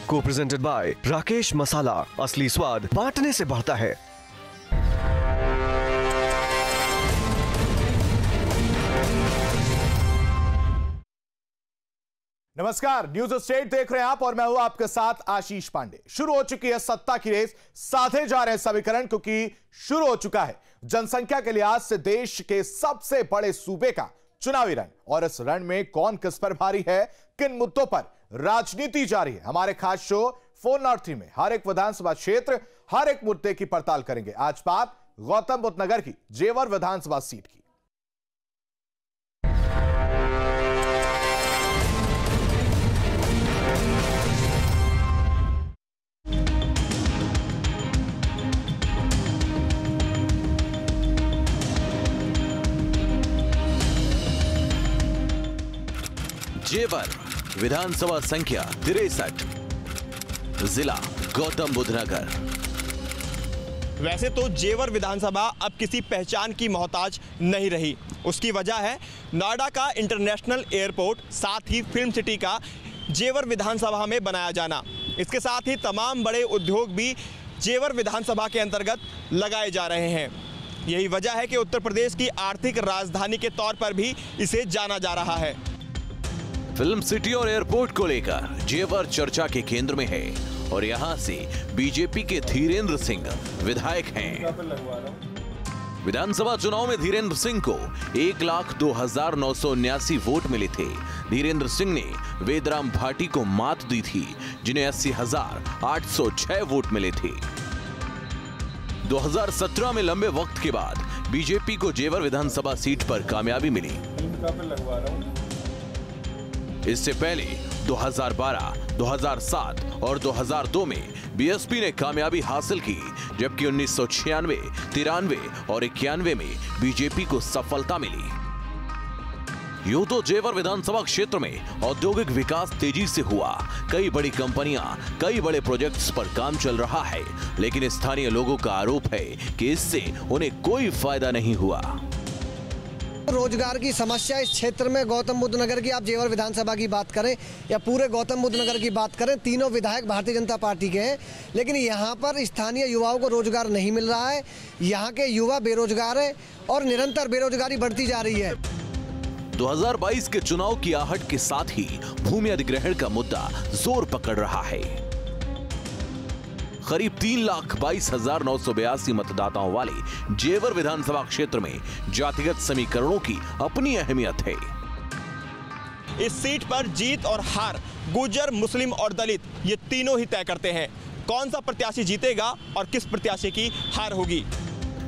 को presented by Rakesh मसाला। असली स्वाद बांटने से बढ़ता है। नमस्कार, न्यूज स्टेट देख रहे हैं आप और मैं हूं आपके साथ आशीष पांडे। शुरू हो चुकी है सत्ता की रेस, साधे जा रहे हैं समीकरण, क्योंकि शुरू हो चुका है जनसंख्या के लिहाज से देश के सबसे बड़े सूबे का चुनावी रण। और इस रण में कौन किस पर भारी है, किन मुद्दों पर राजनीति जारी है। हमारे खास शो 403 में हर एक विधानसभा क्षेत्र, हर एक मुद्दे की पड़ताल करेंगे। आज बात गौतम बुद्ध नगर की जेवर विधानसभा सीट की। जेवर विधानसभा संख्या 63, जिला गौतम बुद्ध नगर। वैसे तो जेवर विधानसभा अब किसी पहचान की मोहताज नहीं रही। उसकी वजह है नोएडा का इंटरनेशनल एयरपोर्ट, साथ ही फिल्म सिटी का जेवर विधानसभा में बनाया जाना। इसके साथ ही तमाम बड़े उद्योग भी जेवर विधानसभा के अंतर्गत लगाए जा रहे हैं। यही वजह है कि उत्तर प्रदेश की आर्थिक राजधानी के तौर पर भी इसे जाना जा रहा है। फिल्म सिटी और एयरपोर्ट को लेकर जेवर चर्चा के केंद्र में है और यहां से बीजेपी के धीरेन्द्र सिंह विधायक हैं। विधानसभा चुनाव में धीरेन्द्र सिंह को 1,02,979 वोट मिले थे। धीरेन्द्र सिंह ने वेदराम भाटी को मात दी थी, जिन्हें 80,806 वोट मिले थे। 2017 में लंबे वक्त के बाद बीजेपी को जेवर विधानसभा सीट पर कामयाबी मिली। इससे पहले 2012, 2007 और 2002 में बीएसपी ने कामयाबी हासिल की, जबकि 1996, 93 और 91 में बीजेपी को सफलता मिली। यूं तो जेवर विधानसभा क्षेत्र में औद्योगिक विकास तेजी से हुआ, कई बड़ी कंपनियां, कई बड़े प्रोजेक्ट्स पर काम चल रहा है, लेकिन स्थानीय लोगों का आरोप है कि इससे उन्हें कोई फायदा नहीं हुआ। रोजगार की समस्या इस क्षेत्र में गौतम बुद्ध नगर की, आप जेवर विधानसभा की बात करें या पूरे गौतम बुद्ध नगर की बात करें, तीनों विधायक भारतीय जनता पार्टी के हैं, लेकिन यहाँ पर स्थानीय युवाओं को रोजगार नहीं मिल रहा है। यहाँ के युवा बेरोजगार हैं और निरंतर बेरोजगारी बढ़ती जा रही है। 2022 के चुनाव की आहट के साथ ही भूमि अधिग्रहण का मुद्दा जोर पकड़ रहा है। करीब 3,22,982 मतदाताओं वाले जेवर विधानसभा क्षेत्र में जातिगत समीकरणों की अपनी अहमियत है। इस सीट पर जीत और हार गुर्जर, मुस्लिम और दलित, ये तीनों ही तय करते हैं कौन सा प्रत्याशी जीतेगा और किस प्रत्याशी की हार होगी।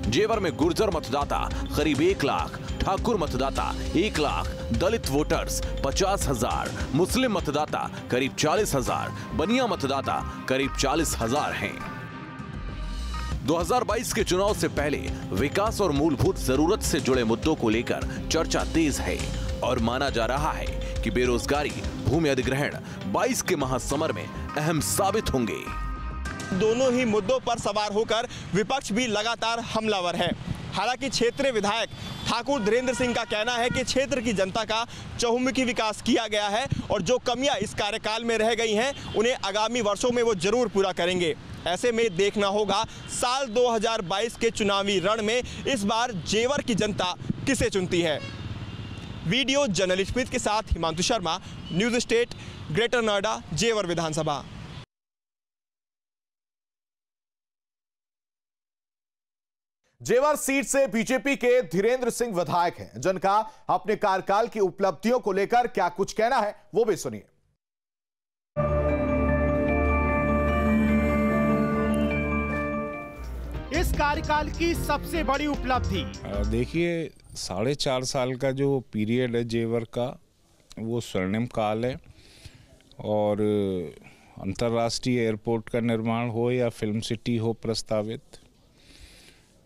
जेवर में गुर्जर मतदाता करीब 1 लाख, ठाकुर मतदाता 1 लाख, दलित वोटर्स 50,000, मुस्लिम मतदाता करीब 40,000, बनिया मतदाता करीब 40,000 हैं। 2022 के चुनाव से पहले विकास और मूलभूत जरूरत से जुड़े मुद्दों को लेकर चर्चा तेज है और माना जा रहा है कि बेरोजगारी, भूमि अधिग्रहण 22 के महासमर में अहम साबित होंगे। दोनों ही मुद्दों पर सवार होकर विपक्ष भी लगातार हमलावर है। हालांकि क्षेत्रीय विधायक ठाकुर धीरेन्द्र सिंह का कहना है कि क्षेत्र की जनता का चहुमुखी विकास किया गया है और जो कमियां इस कार्यकाल में रह गई हैं उन्हें आगामी वर्षों में वो जरूर पूरा करेंगे। ऐसे में देखना होगा साल 2022 के चुनावी रण में इस बार जेवर की जनता किसे चुनती है। वीडियो जर्नलिस्ट स्मिथ के साथ Himanshu Sharma, news state, greater Noida, जेवर विधानसभा। जेवर सीट से बीजेपी के धीरेन्द्र सिंह विधायक हैं, जिनका अपने कार्यकाल की उपलब्धियों को लेकर क्या कुछ कहना है वो भी सुनिए। इस कार्यकाल की सबसे बड़ी उपलब्धि, देखिए 4.5 साल का जो पीरियड है जेवर का, वो स्वर्णिम काल है। और अंतर्राष्ट्रीय एयरपोर्ट का निर्माण हो या फिल्म सिटी हो प्रस्तावित,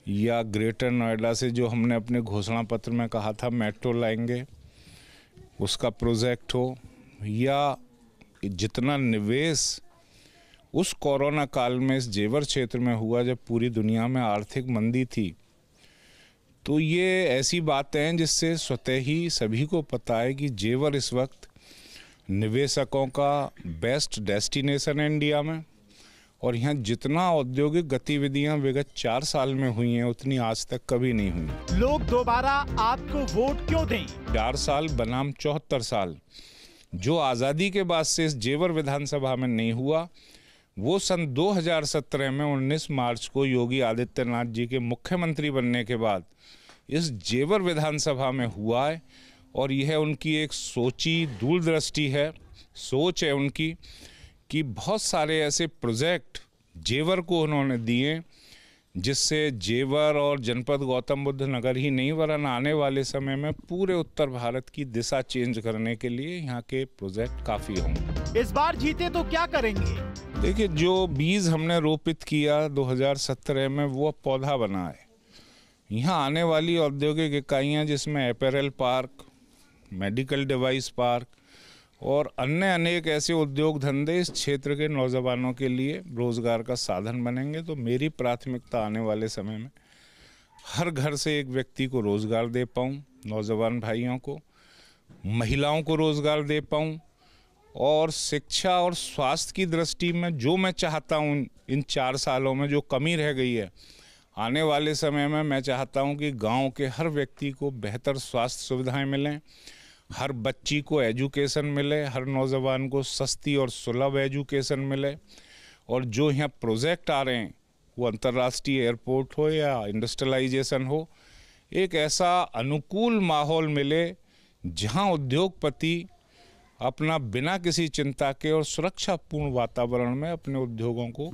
या ग्रेटर नोएडा से जो हमने अपने घोषणा पत्र में कहा था मेट्रो लाएंगे उसका प्रोजेक्ट हो, या जितना निवेश उस कोरोना काल में इस जेवर क्षेत्र में हुआ जब पूरी दुनिया में आर्थिक मंदी थी, तो ये ऐसी बातें हैं जिससे स्वतः ही सभी को पता है कि जेवर इस वक्त निवेशकों का बेस्ट डेस्टिनेशन है इंडिया में। और यहाँ जितना औद्योगिक गतिविधियां विगत 4 साल में हुई हैं उतनी आज तक कभी नहीं हुई। लोग दोबारा आपको वोट क्यों दें? 4 साल बनाम 74 साल जो आज़ादी के बाद से इस जेवर विधानसभा में नहीं हुआ, वो सन 2017 में 19 मार्च को योगी आदित्यनाथ जी के मुख्यमंत्री बनने के बाद इस जेवर विधानसभा में हुआ है। और यह उनकी एक सोची दूरदृष्टि है, सोच है उनकी कि बहुत सारे ऐसे प्रोजेक्ट जेवर को उन्होंने दिए जिससे जेवर और जनपद गौतम बुद्ध नगर ही नहीं वरन आने वाले समय में पूरे उत्तर भारत की दिशा चेंज करने के लिए यहाँ के प्रोजेक्ट काफ़ी होंगे। इस बार जीते तो क्या करेंगे? देखिए, जो बीज हमने रोपित किया 2017 में वो पौधा बना है। यहाँ आने वाली औद्योगिक इकाइयाँ जिसमें apparel park, medical device park और अन्य अनेक ऐसे उद्योग धंधे इस क्षेत्र के नौजवानों के लिए रोजगार का साधन बनेंगे। तो मेरी प्राथमिकता आने वाले समय में हर घर से एक व्यक्ति को रोजगार दे पाऊँ, नौजवान भाइयों को, महिलाओं को रोजगार दे पाऊँ, और शिक्षा और स्वास्थ्य की दृष्टि में जो मैं चाहता हूँ इन 4 सालों में जो कमी रह गई है, आने वाले समय में मैं चाहता हूँ कि गाँव के हर व्यक्ति को बेहतर स्वास्थ्य सुविधाएँ मिलें, हर बच्ची को एजुकेशन मिले, हर नौजवान को सस्ती और सुलभ एजुकेशन मिले। और जो यहाँ प्रोजेक्ट आ रहे हैं वो अंतर्राष्ट्रीय एयरपोर्ट हो या इंडस्ट्रियलाइजेशन हो, एक ऐसा अनुकूल माहौल मिले जहाँ उद्योगपति अपना बिना किसी चिंता के और सुरक्षापूर्ण वातावरण में अपने उद्योगों को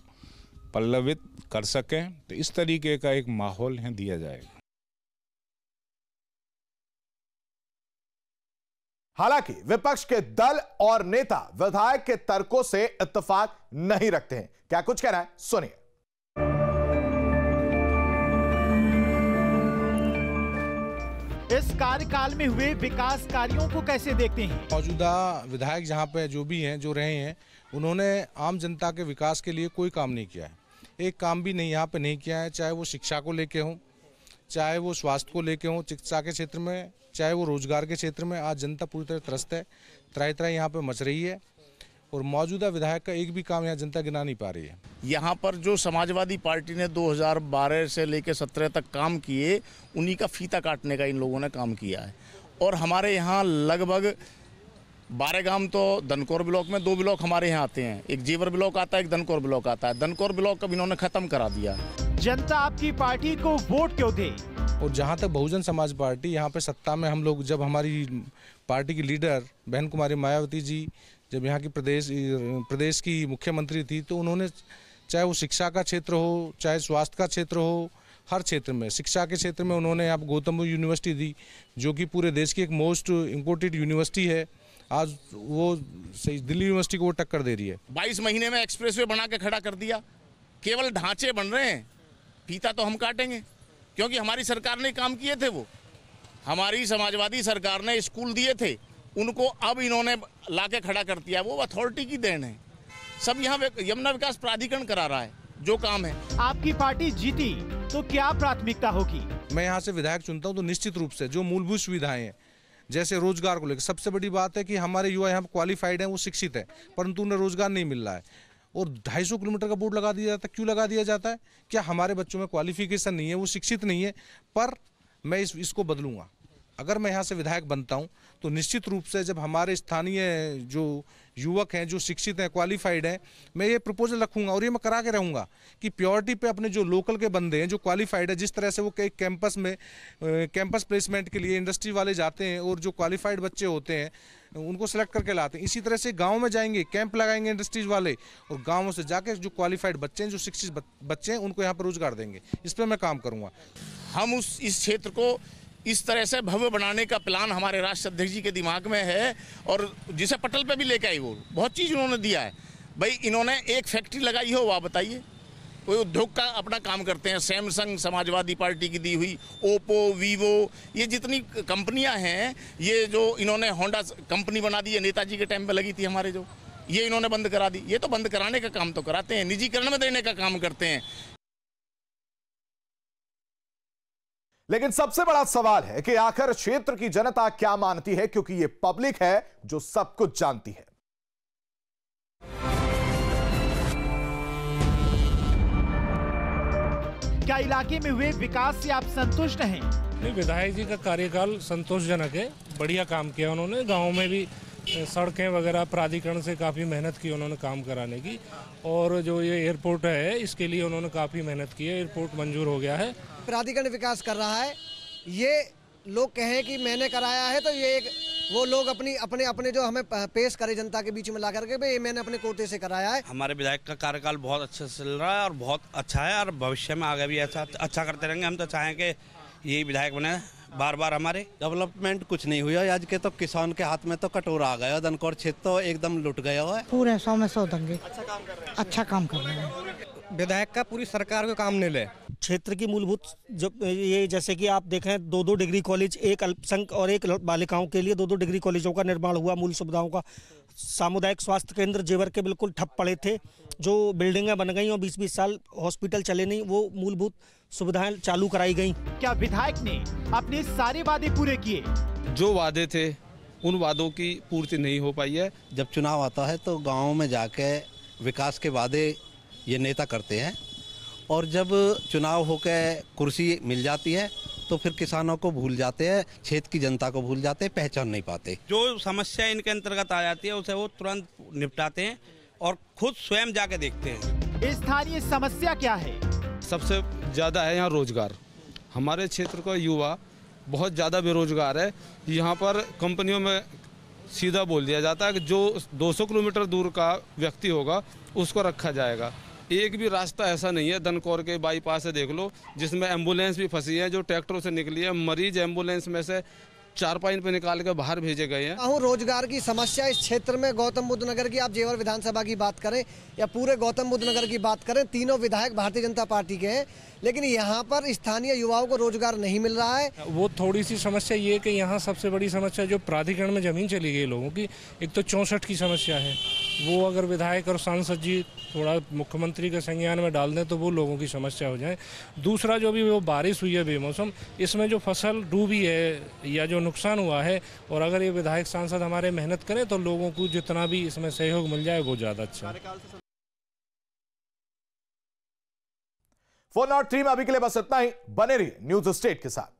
पल्लवित कर सकें। तो इस तरीके का एक माहौल यहाँ दिया जाएगा। हालांकि विपक्ष के दल और नेता विधायक के तर्कों से इत्तेफाक नहीं रखते हैं। क्या कुछ कहना है, सुनिए। इस कार्यकाल में हुए विकास कार्यों को कैसे देखते हैं? मौजूदा विधायक जहां पे जो भी हैं, जो रहे हैं, उन्होंने आम जनता के विकास के लिए कोई काम नहीं किया है। एक काम भी नहीं यहाँ पे नहीं किया है, चाहे वो शिक्षा को लेके हो, चाहे वो स्वास्थ्य को लेके हो, चिकित्सा के क्षेत्र में, चाहे वो रोजगार के क्षेत्र में। आज जनता पूरी तरह त्रस्त है, त्राही यहाँ पे मच रही है और मौजूदा विधायक का एक भी काम यहाँ जनता गिना नहीं पा रही है। यहाँ पर जो समाजवादी पार्टी ने 2012 से लेकर 17 तक काम किए, उन्हीं का फीता काटने का इन लोगों ने काम किया है। और हमारे यहाँ लगभग 12 गांव तो दनकौर ब्लॉक में 2 ब्लॉक हमारे यहाँ आते हैं, एक जेवर ब्लॉक आता है, एक दनकौर ब्लॉक आता है। दनकौर ब्लॉक अब इन्होंने खत्म करा दिया। जनता आपकी पार्टी को वोट क्यों दे? और जहाँ तक बहुजन समाज पार्टी यहाँ पे सत्ता में, हम लोग जब हमारी पार्टी की लीडर बहन कुमारी मायावती जी जब यहाँ की प्रदेश की मुख्यमंत्री थी, तो उन्होंने चाहे वो शिक्षा का क्षेत्र हो, चाहे स्वास्थ्य का क्षेत्र हो, हर क्षेत्र में, शिक्षा के क्षेत्र में उन्होंने यहाँ गौतम बुद्ध यूनिवर्सिटी दी, जो कि पूरे देश की एक मोस्ट इम्पोर्टेड यूनिवर्सिटी है। आज वो दिल्ली यूनिवर्सिटी को वो टक्कर दे रही है। 22 महीने में एक्सप्रेसवे बना के खड़ा कर दिया। केवल ढांचे बन रहे हैं, फीता तो हम काटेंगे, क्योंकि हमारी सरकार ने काम किए थे। वो हमारी समाजवादी सरकार ने स्कूल दिए थे, उनको अब इन्होंने लाके खड़ा कर दिया। वो अथॉरिटी की देन है। सब यहाँ यमुना विकास प्राधिकरण करा रहा है जो काम है। आपकी पार्टी जीती तो क्या प्राथमिकता होगी? मैं यहाँ से विधायक चुनता हूँ तो निश्चित रूप से जो मूलभूत सुविधाएं हैं, जैसे रोजगार को लेकर सबसे बड़ी बात है कि हमारे युवा यहाँ क्वालिफाइड हैं, वो शिक्षित हैं, परंतु उन्हें रोजगार नहीं मिल रहा है। और 250 किलोमीटर का बोर्ड लगा दिया जाता है। क्यों लगा दिया जाता है? क्या हमारे बच्चों में क्वालिफिकेशन नहीं है, वो शिक्षित नहीं है? पर मैं इसको बदलूंगा। अगर मैं यहाँ से विधायक बनता हूँ तो निश्चित रूप से जब हमारे स्थानीय जो युवक हैं, जो शिक्षित हैं, क्वालिफाइड हैं, मैं ये प्रपोजल रखूंगा और ये मैं करा के रहूँगा कि प्योरिटी पे अपने जो लोकल के बंदे हैं, जो क्वालिफाइड है, जिस तरह से वो कई कैंपस में कैंपस प्लेसमेंट के लिए इंडस्ट्री वाले जाते हैं और जो क्वालिफाइड बच्चे होते हैं उनको सेलेक्ट करके लाते हैं, इसी तरह से गाँव में जाएंगे, कैंप लगाएंगे इंडस्ट्रीज वाले और गाँवों से जाके जो क्वालिफाइड बच्चे हैं, जो शिक्षित बच्चे हैं, उनको यहाँ पर रोजगार देंगे। इस पर मैं काम करूँगा। हम इस क्षेत्र को इस तरह से भव्य बनाने का प्लान हमारे राष्ट्रीय अध्यक्ष जी के दिमाग में है और जिसे पटल पे भी लेके आई, वो बहुत चीज़ उन्होंने दिया है। भाई इन्होंने एक फैक्ट्री लगाई हो, वह बताइए, कोई उद्योग का अपना काम करते हैं। सैमसंग समाजवादी पार्टी की दी हुई, ओप्पो, वीवो, ये जितनी कंपनियां हैं, ये जो इन्होंने होंडा कंपनी बना दी है, नेताजी के टाइम पे लगी थी हमारे, जो ये इन्होंने बंद करा दी। ये तो बंद कराने का काम तो कराते हैं, निजीकरण में देने का काम करते हैं। लेकिन सबसे बड़ा सवाल है कि आखिर क्षेत्र की जनता क्या मानती है, क्योंकि यह पब्लिक है जो सब कुछ जानती है। क्या इलाके में हुए विकास से आप संतुष्ट हैं? विधायक जी का कार्यकाल संतोषजनक है, बढ़िया काम किया उन्होंने। गांव में भी सड़कें वगैरह प्राधिकरण से काफ़ी मेहनत की उन्होंने काम कराने की, और जो ये एयरपोर्ट है इसके लिए उन्होंने काफ़ी मेहनत की है। एयरपोर्ट मंजूर हो गया है। प्राधिकरण विकास कर रहा है, ये लोग कहें कि मैंने कराया है तो ये एक वो लोग अपने जो हमें पेश करे जनता के बीच में ला करके भाई मैंने अपने कोटे से कराया है। हमारे विधायक का कार्यकाल बहुत अच्छे से चल रहा है और बहुत अच्छा है, और भविष्य में आगे भी ऐसा अच्छा करते रहेंगे। हम तो चाहें कि यही विधायक बने बार बार हमारे। डेवलपमेंट कुछ नहीं हुआ आज के, तो किसान के हाथ में तो कटोरा आ गया। दनकौर क्षेत्र तो एकदम लुट गया है। पूरे 100 में 100 दंगे अच्छा काम कर रहे हैं। विधायक का पूरी सरकार को काम नहीं ले। क्षेत्र की मूलभूत जो ये जैसे कि आप देखें 2-2 डिग्री कॉलेज, एक अल्पसंख्यक और एक बालिकाओं के लिए 2-2 डिग्री कॉलेजों का निर्माण हुआ। मूल सुविधाओं का सामुदायिक स्वास्थ्य केंद्र जेवर के बिल्कुल ठप पड़े थे, जो बिल्डिंगें बन गई और 20-20 साल हॉस्पिटल चले नहीं, वो मूलभूत सुविधाएं चालू कराई गई। क्या विधायक ने अपने सारे वादे पूरे किए? जो वादे थे उन वादों की पूर्ति नहीं हो पाई है। जब चुनाव आता है तो गाँव में जाके विकास के वादे ये नेता करते हैं, और जब चुनाव होकर कुर्सी मिल जाती है तो फिर किसानों को भूल जाते हैं, क्षेत्र की जनता को भूल जाते हैं, पहचान नहीं पाते। जो समस्या इनके अंतर्गत आ जाती है उसे वो तुरंत निपटाते हैं और खुद स्वयं जाके देखते हैं। स्थानीय समस्या क्या है? सबसे ज़्यादा है यहाँ रोजगार। हमारे क्षेत्र का युवा बहुत ज़्यादा बेरोजगार है। यहाँ पर कंपनियों में सीधा बोल दिया जाता है कि जो 200 किलोमीटर दूर का व्यक्ति होगा उसको रखा जाएगा। एक भी रास्ता ऐसा नहीं है, दनकौर के बाईपास से देख लो, जिसमें एम्बुलेंस भी फंसी है, जो ट्रैक्टरों से निकली है। मरीज एम्बुलेंस में से चारपाई पे निकाल के बाहर भेजे गए हैं। रोजगार की समस्या इस क्षेत्र में गौतम बुद्ध नगर की, आप जेवर विधानसभा की बात करें या पूरे गौतम बुद्ध नगर की बात करें, तीनों विधायक भारतीय जनता पार्टी के हैं, लेकिन यहाँ पर स्थानीय युवाओं को रोजगार नहीं मिल रहा है। वो थोड़ी सी समस्या ये कि यहाँ सबसे बड़ी समस्या जो प्राधिकरण में जमीन चली गई लोगों की, एक तो 64 की समस्या है। वो अगर विधायक और सांसद जी थोड़ा मुख्यमंत्री के संज्ञान में डाल दें तो वो लोगों की समस्या हो जाए। दूसरा जो भी वो बारिश हुई है बेमौसम, इसमें जो फसल डूबी है या जो नुकसान हुआ है, और अगर ये विधायक सांसद हमारे मेहनत करें तो लोगों को जितना भी इसमें सहयोग मिल जाए वो ज़्यादा अच्छा है। 403 में अभी के लिए बस इतना ही। बने रहिए न्यूज़ स्टेट के साथ।